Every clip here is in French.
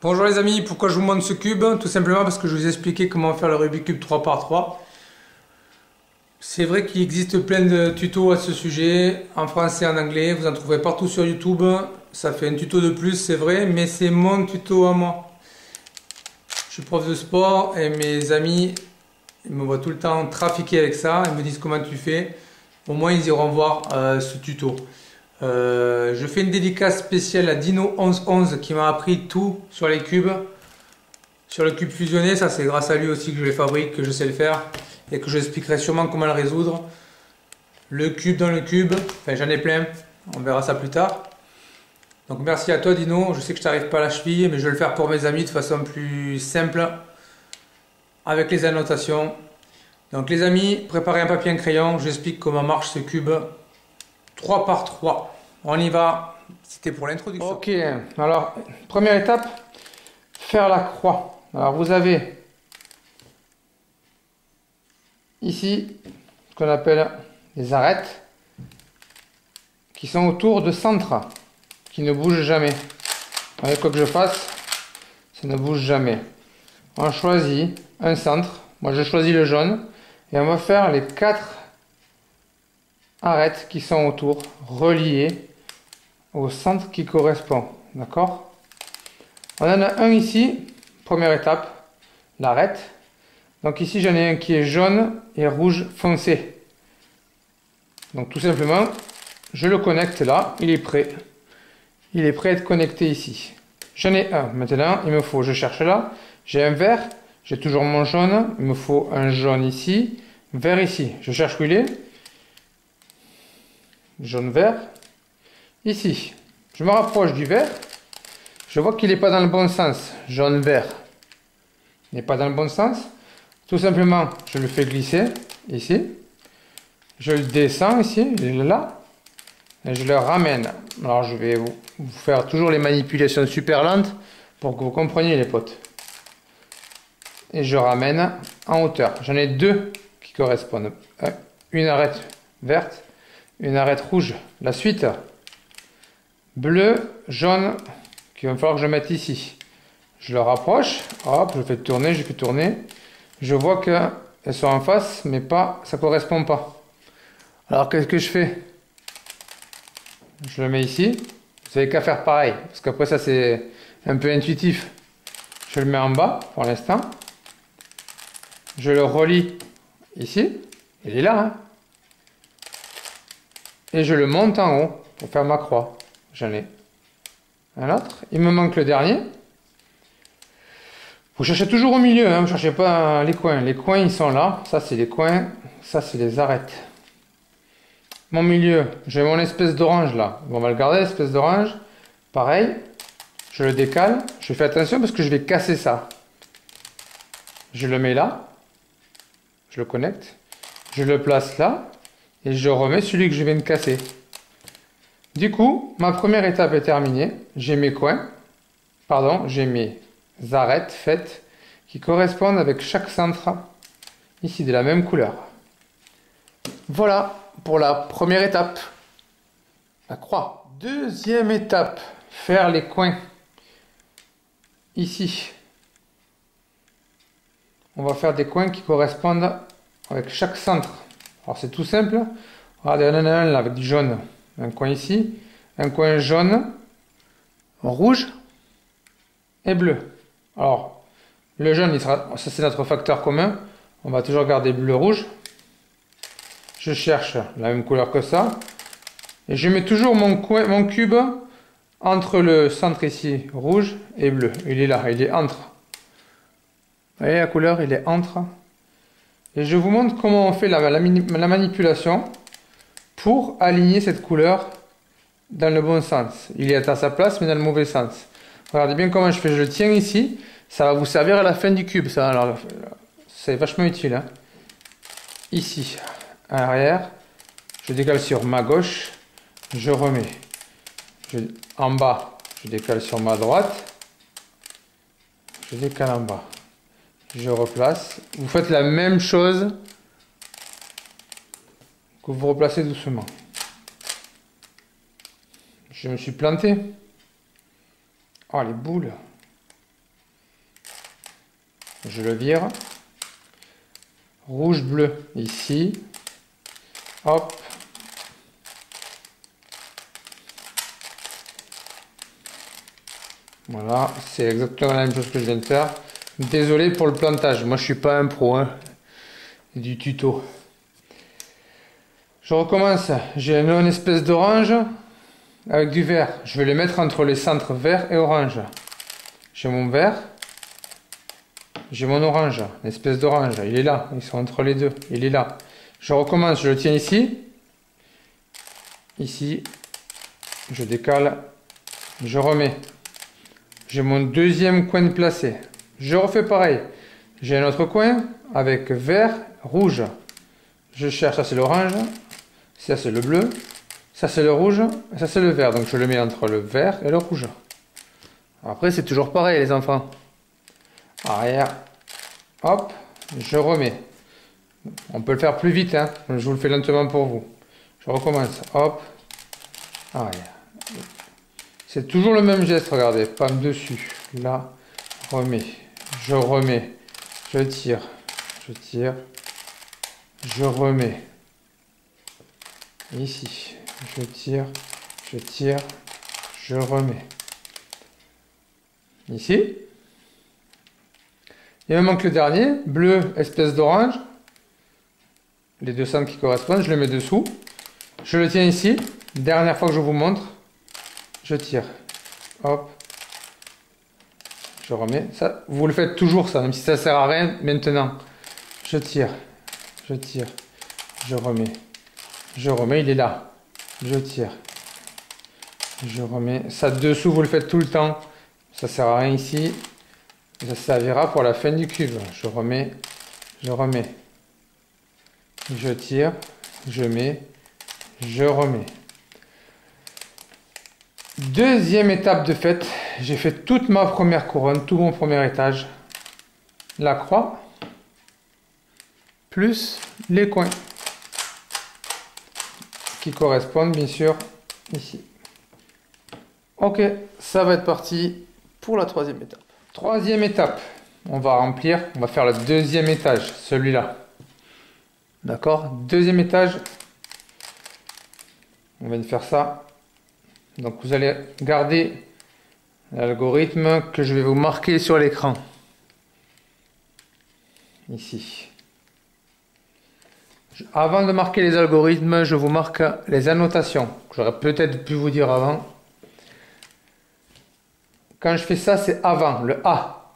Bonjour les amis, pourquoi je vous montre ce cube? Tout simplement parce que je vous ai expliqué comment faire le Rubik's Cube 3x3. C'est vrai qu'il existe plein de tutos à ce sujet, en français et en anglais, vous en trouverez partout sur YouTube. Ça fait un tuto de plus, c'est vrai, mais c'est mon tuto à moi. Je suis prof de sport et mes amis ils me voient tout le temps trafiquer avec ça, ils me disent comment tu fais. Au moins ils iront voir ce tuto. Je fais une dédicace spéciale à Dino1111 qui m'a appris tout sur les cubes. Sur le cube fusionné, ça c'est grâce à lui aussi que je les fabrique, que je sais le faire et que je expliquerai sûrement comment le résoudre. Le cube dans le cube, enfin j'en ai plein, on verra ça plus tard. Donc merci à toi Dino, je sais que je t'arrive pas à la cheville, mais je vais le faire pour mes amis de façon plus simple, avec les annotations. Donc les amis, préparez un papier et un crayon, j'explique comment marche ce cube 3x3. On y va, c'était pour l'introduction. Ok, alors première étape, faire la croix. Alors vous avez ici ce qu'on appelle les arêtes qui sont autour de centre, qui ne bougent jamais. Avec quoi que je fasse, ça ne bouge jamais. On choisit un centre, moi je choisis le jaune, et on va faire les 4 arêtes qui sont autour, reliées au centre qui correspond. D'accord? On en a un ici, première étape, l'arête. Donc ici j'en ai un qui est jaune et rouge foncé. Donc tout simplement, je le connecte là, il est prêt. Il est prêt à être connecté ici. J'en ai un. Maintenant, il me faut, je cherche là, j'ai un vert, j'ai toujours mon jaune, il me faut un jaune ici, vert ici. Je cherche où il est. Jaune, vert. Ici, je me rapproche du vert. Je vois qu'il n'est pas dans le bon sens. Jaune, vert. Il n'est pas dans le bon sens. Tout simplement, je le fais glisser ici. Je le descends ici, il est là. Et je le ramène. Alors je vais vous faire toujours les manipulations super lentes pour que vous compreniez les potes. Et je ramène en hauteur. J'en ai deux qui correspondent. Une arête verte, une arête rouge. La suite, bleu, jaune, qu'il va falloir que je mette ici. Je le rapproche, hop, je fais tourner, je fais tourner. Je vois qu'elles sont en face, mais pas, ça ne correspond pas. Alors qu'est-ce que je fais? Je le mets ici. Vous n'avez qu'à faire pareil, parce qu'après ça c'est un peu intuitif. Je le mets en bas pour l'instant. Je le relie ici. Il est là. Hein, et je le monte en haut pour faire ma croix. J'en ai un autre. Il me manque le dernier. Vous cherchez toujours au milieu, hein, vous ne cherchez pas les coins. Les coins ils sont là. Ça c'est les coins, ça c'est les arêtes. Mon milieu, j'ai mon espèce d'orange là. On va le garder, l'espèce d'orange. Pareil, je le décale. Je fais attention parce que je vais casser ça. Je le mets là. Je le connecte. Je le place là. Et je remets celui que je viens de casser. Du coup, ma première étape est terminée. J'ai mes coins. Pardon, j'ai mes arêtes faites qui correspondent avec chaque centre. Ici, de la même couleur. Voilà pour la première étape, la croix. Deuxième étape, faire les coins. Ici, on va faire des coins qui correspondent avec chaque centre. Alors c'est tout simple. Regardez, on en a un là avec du jaune. Un coin ici, un coin jaune, rouge et bleu. Alors, le jaune, il sera, ça c'est notre facteur commun. On va toujours garder bleu-rouge. Je cherche la même couleur que ça. Et je mets toujours mon cube entre le centre ici, rouge et bleu. Il est là, il est entre. Vous voyez la couleur, il est entre. Et je vous montre comment on fait la manipulation pour aligner cette couleur dans le bon sens. Il est à sa place, mais dans le mauvais sens. Regardez bien comment je fais. Je le tiens ici. Ça va vous servir à la fin du cube. Ça, alors, c'est vachement utile. Hein. Ici. À l'arrière, je décale sur ma gauche, je remets en bas, je décale sur ma droite, je décale en bas, je replace. Vous faites la même chose que vous replacez doucement. Je me suis planté. Oh les boules. je le vire. Rouge, bleu, ici. Hop. Voilà, c'est exactement la même chose que je viens de faire. Désolé pour le plantage, moi je suis pas un pro hein, du tuto. Je recommence, j'ai une espèce d'orange avec du vert. Je vais les mettre entre les centres vert et orange. J'ai mon vert, j'ai mon orange, une espèce d'orange, il est là, ils sont entre les deux, il est là. Je recommence, je le tiens ici, ici, je décale, je remets. J'ai mon deuxième coin placé. Je refais pareil. J'ai un autre coin avec vert, rouge. Je cherche, ça c'est l'orange, ça c'est le bleu, ça c'est le rouge, et ça c'est le vert. Donc je le mets entre le vert et le rouge. Après c'est toujours pareil les enfants. Arrière, hop, je remets. On peut le faire plus vite, hein. Je vous le fais lentement pour vous. Je recommence, hop, arrière. C'est toujours le même geste, regardez, palme dessus, là, remets, je remets, je tire, je remets, ici, je tire, je remets, ici, il me manque le dernier, bleu, espèce d'orange, les deux centres qui correspondent, je le mets dessous, je le tiens ici, dernière fois que je vous montre, je tire, hop, je remets, ça, vous le faites toujours ça, même si ça sert à rien maintenant, je tire, je remets, il est là, je tire, je remets, ça dessous vous le faites tout le temps, ça sert à rien ici, ça servira pour la fin du cube, je remets, je tire, je mets, je remets. Deuxième étape de fait, j'ai fait toute ma première couronne, tout mon premier étage, la croix, plus les coins, qui correspondent bien sûr ici. Ok, ça va être parti pour la troisième étape. Troisième étape, on va remplir, on va faire le deuxième étage, celui-là. D'accord? Deuxième étage, on vient de faire ça. Donc vous allez garder l'algorithme que je vais vous marquer sur l'écran. Ici. Avant de marquer les algorithmes, je vous marque les annotations que j'aurais peut-être pu vous dire avant. Quand je fais ça, c'est avant, le A.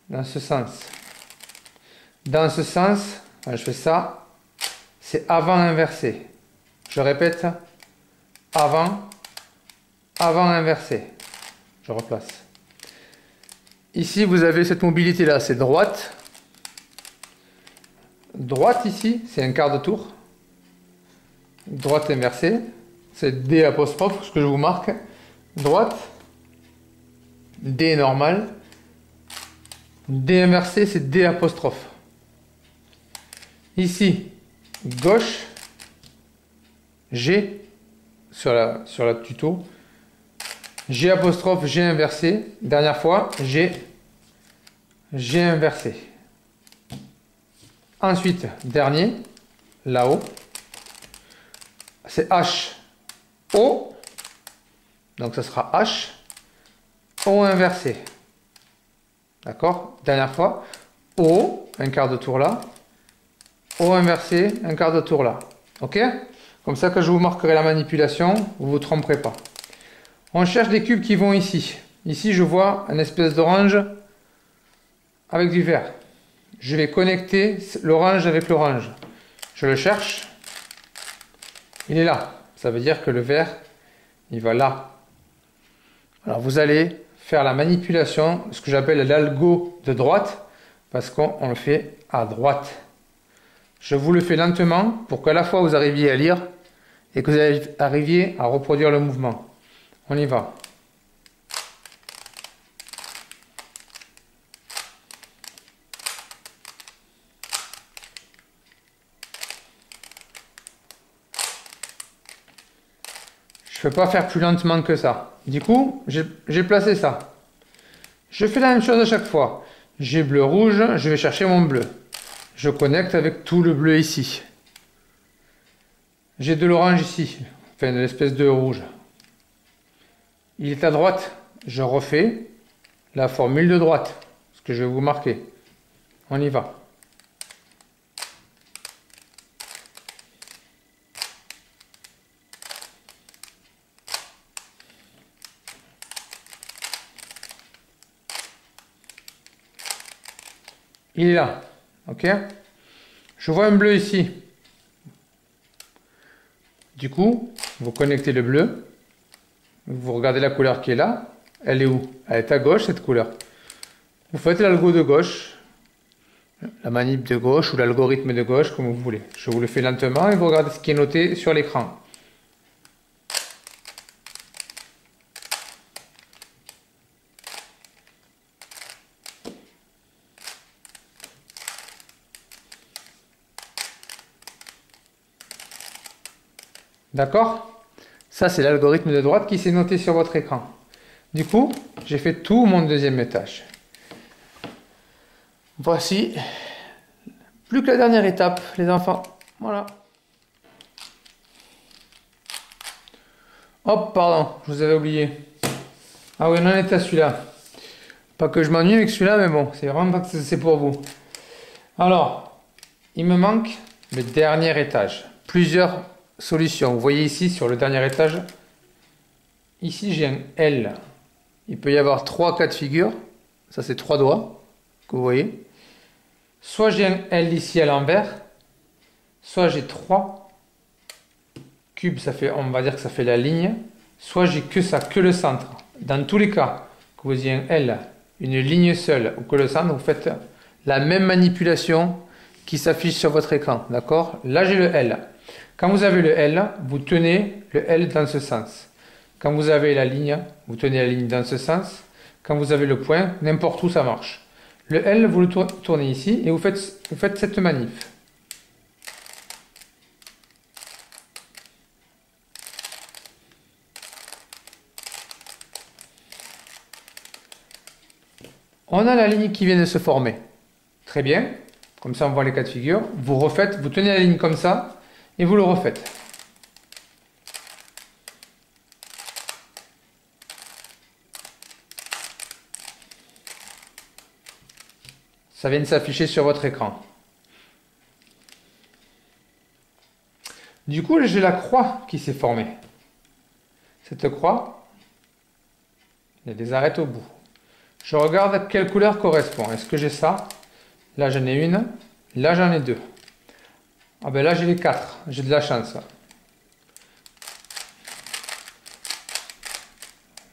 Dans ce sens. Dans ce sens, quand je fais ça, c'est avant inversé. Je répète. Avant, avant inversé. Je replace. Ici, vous avez cette mobilité-là, c'est droite. Droite ici, c'est un quart de tour. Droite inversée, c'est D apostrophe, ce que je vous marque. Droite, D normal. D inversé, c'est D apostrophe. Ici, gauche, G. Sur la tuto, G apostrophe, G inversé, dernière fois, G inversé. Ensuite, dernier, là-haut, c'est H, O, donc ça sera H, O inversé. D'accord? Dernière fois, O, un quart de tour là, O inversé, un quart de tour là. Ok? Comme ça, que je vous marquerai la manipulation, vous ne vous tromperez pas. On cherche des cubes qui vont ici. Ici, je vois une espèce d'orange avec du vert. Je vais connecter l'orange avec l'orange. Je le cherche. Il est là. Ça veut dire que le vert, il va là. Alors, vous allez faire la manipulation, ce que j'appelle l'algo de droite, parce qu'on le fait à droite. Je vous le fais lentement pour qu'à la fois vous arriviez à lire et que vous arriviez à reproduire le mouvement. On y va. Je ne peux pas faire plus lentement que ça. Du coup, j'ai placé ça. Je fais la même chose à chaque fois. J'ai bleu, rouge, je vais chercher mon bleu. Je connecte avec tout le bleu ici. J'ai de l'orange ici, enfin de l'espèce de rouge. Il est à droite, je refais la formule de droite, ce que je vais vous marquer. On y va. Il est là, ok? Je vois un bleu ici. Du coup, vous connectez le bleu. Vous regardez la couleur qui est là. Elle est où? Elle est à gauche, cette couleur. Vous faites l'algo de gauche, la manip de gauche ou l'algorithme de gauche, comme vous voulez. Je vous le fais lentement et vous regardez ce qui est noté sur l'écran. D'accord? Ça, c'est l'algorithme de droite qui s'est noté sur votre écran. Du coup, j'ai fait tout mon deuxième étage. Voici. Plus que la dernière étape, les enfants. Voilà. Hop, pardon, je vous avais oublié. Ah oui, on en est à celui-là. Pas que je m'ennuie avec celui-là, mais bon, c'est vraiment pas que c'est pour vous. Alors, il me manque le dernier étage. Plusieurs solutions. Vous voyez ici, sur le dernier étage, ici j'ai un L. Il peut y avoir 3 cas de figure. Ça, c'est 3 doigts que vous voyez. Soit j'ai un L ici à l'envers, soit j'ai 3 cubes, ça fait, on va dire que ça fait la ligne, soit j'ai que ça, que le centre. Dans tous les cas, que vous ayez un L, une ligne seule ou que le centre, vous faites la même manipulation qui s'affiche sur votre écran. D'accord? Là, j'ai le L. Quand vous avez le L, vous tenez le L dans ce sens. Quand vous avez la ligne, vous tenez la ligne dans ce sens. Quand vous avez le point, n'importe où ça marche. Le L, vous le tournez ici et vous faites cette manip. On a la ligne qui vient de se former. Très bien. Comme ça, on voit les cas de figure. Vous refaites, vous tenez la ligne comme ça et vous le refaites. Ça vient de s'afficher sur votre écran. Du coup, j'ai la croix qui s'est formée. Cette croix, il y a des arêtes au bout. Je regarde à quelle couleur correspond. Est-ce que j'ai ça? Là, j'en ai une. Là, j'en ai deux. Ah ben là, j'ai les 4. J'ai de la chance.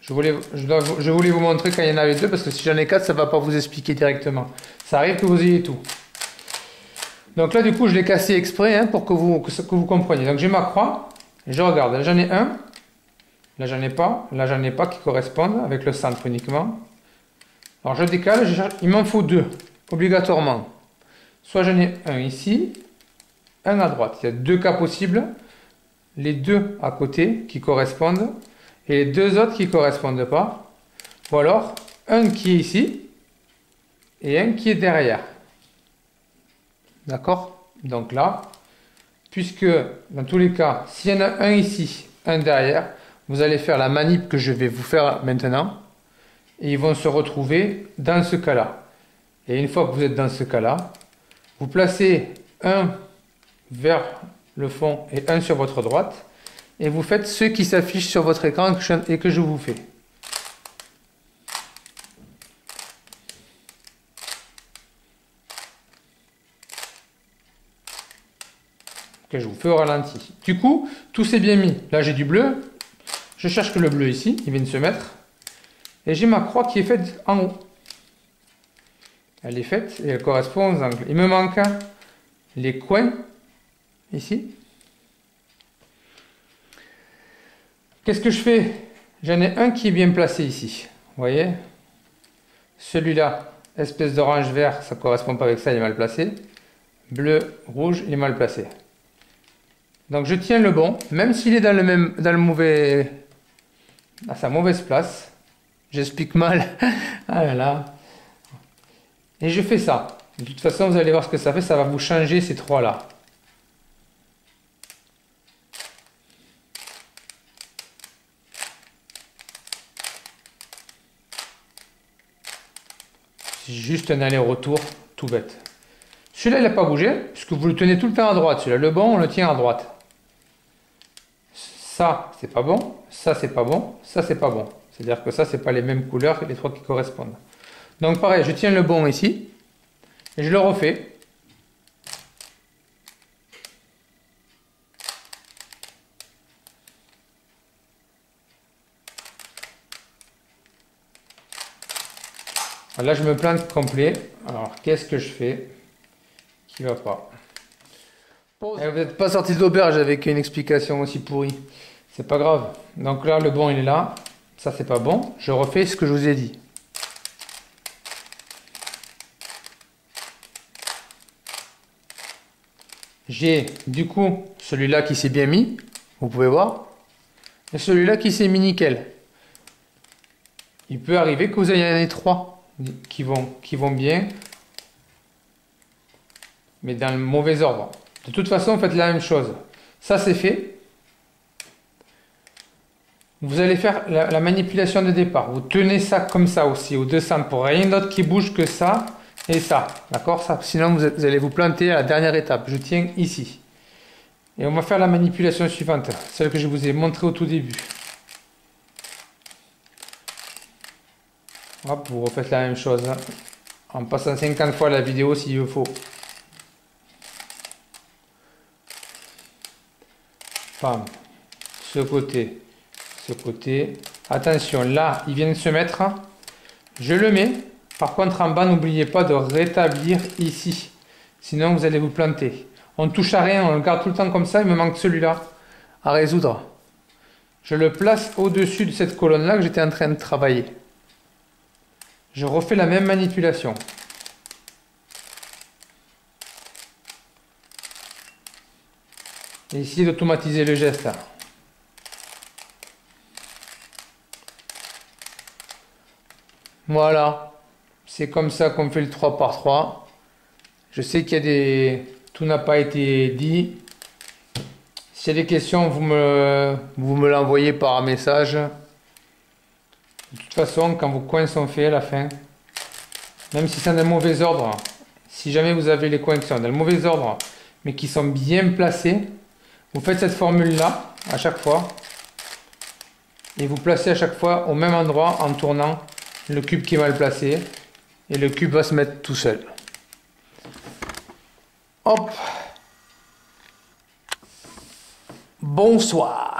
Je voulais vous montrer quand il y en avait 2 parce que si j'en ai 4, ça ne va pas vous expliquer directement. Ça arrive que vous ayez tout. Donc là, du coup, je l'ai cassé exprès hein, pour que vous compreniez. Donc j'ai ma croix. Je regarde. Là, j'en ai un. Là, j'en ai pas. Là, j'en ai pas qui correspondent avec le centre uniquement. Alors je décale. Il m'en faut 2 obligatoirement. Soit j'en ai un ici, un à droite. Il y a 2 cas possibles. Les 2 à côté qui correspondent et les 2 autres qui ne correspondent pas. Ou alors un qui est ici et un qui est derrière. D'accord? Donc là, puisque dans tous les cas, s'il y en a un ici, un derrière, vous allez faire la manip que je vais vous faire maintenant et ils vont se retrouver dans ce cas-là. Et une fois que vous êtes dans ce cas-là, vous placez un vers le fond et un sur votre droite et vous faites ceux qui s'affichent sur votre écran et que je vous fais. Que je vous fais au ralenti. Du coup, tout s'est bien mis. Là, j'ai du bleu. Je cherche que le bleu ici, il vient de se mettre. Et j'ai ma croix qui est faite en haut. Elle est faite et elle correspond aux angles. Il me manque les coins ici. Qu'est-ce que je fais? J'en ai un qui est bien placé ici. Vous voyez? Celui-là, espèce d'orange vert, ça ne correspond pas avec ça, il est mal placé. Bleu, rouge, il est mal placé. Donc je tiens le bon, même s'il est dans le mauvais, à sa mauvaise place. J'explique mal. Ah là là. Et je fais ça. De toute façon, vous allez voir ce que ça fait. Ça va vous changer ces trois-là. C'est juste un aller-retour tout bête. Celui-là, il n'a pas bougé, puisque vous le tenez tout le temps à droite. Celui-là, le bon, on le tient à droite. Ça, c'est pas bon. Ça, c'est pas bon. Ça, c'est pas bon. C'est-à-dire que ça, c'est pas les mêmes couleurs que les trois qui correspondent. Donc pareil, je tiens le bon ici. Et je le refais. Là, je me plante complet. Alors, qu'est-ce que je fais qui va pas? Vous n'êtes pas sorti de l'auberge avec une explication aussi pourrie. C'est pas grave. Donc là, le bon, il est là. Ça, c'est pas bon. Je refais ce que je vous ai dit. J'ai du coup celui-là qui s'est bien mis. Vous pouvez voir. Et celui-là qui s'est mis nickel. Il peut arriver que vous ayez trois qui vont bien. Mais dans le mauvais ordre. De toute façon, faites la même chose. Ça, c'est fait. Vous allez faire la manipulation de départ. Vous tenez ça comme ça aussi, au 200 pour rien d'autre qui bouge que ça et ça. D'accord? Sinon, vous allez vous planter à la dernière étape. Je tiens ici. Et on va faire la manipulation suivante, celle que je vous ai montrée au tout début. Hop, vous refaites la même chose. En passant 50 fois la vidéo s'il le faut. Bam. Ce côté. Ce côté. Attention, là, il vient de se mettre. Je le mets. Par contre, en bas, n'oubliez pas de rétablir ici. Sinon, vous allez vous planter. On ne touche à rien, on le garde tout le temps comme ça. Il me manque celui-là à résoudre. Je le place au-dessus de cette colonne-là que j'étais en train de travailler. Je refais la même manipulation. Et essayez d'automatiser le geste. Là. Voilà. C'est comme ça qu'on fait le 3 par 3. Je sais qu'il y a des... Tout n'a pas été dit. S'il y a des questions, vous me l'envoyez par message. De toute façon, quand vos coins sont faits à la fin, même si c'est dans le mauvais ordre, si jamais vous avez les coins qui sont dans le mauvais ordre, mais qui sont bien placés, vous faites cette formule-là à chaque fois. Et vous placez à chaque fois au même endroit en tournant le cube qui est mal placé. Et le cube va se mettre tout seul. Hop. Bonsoir.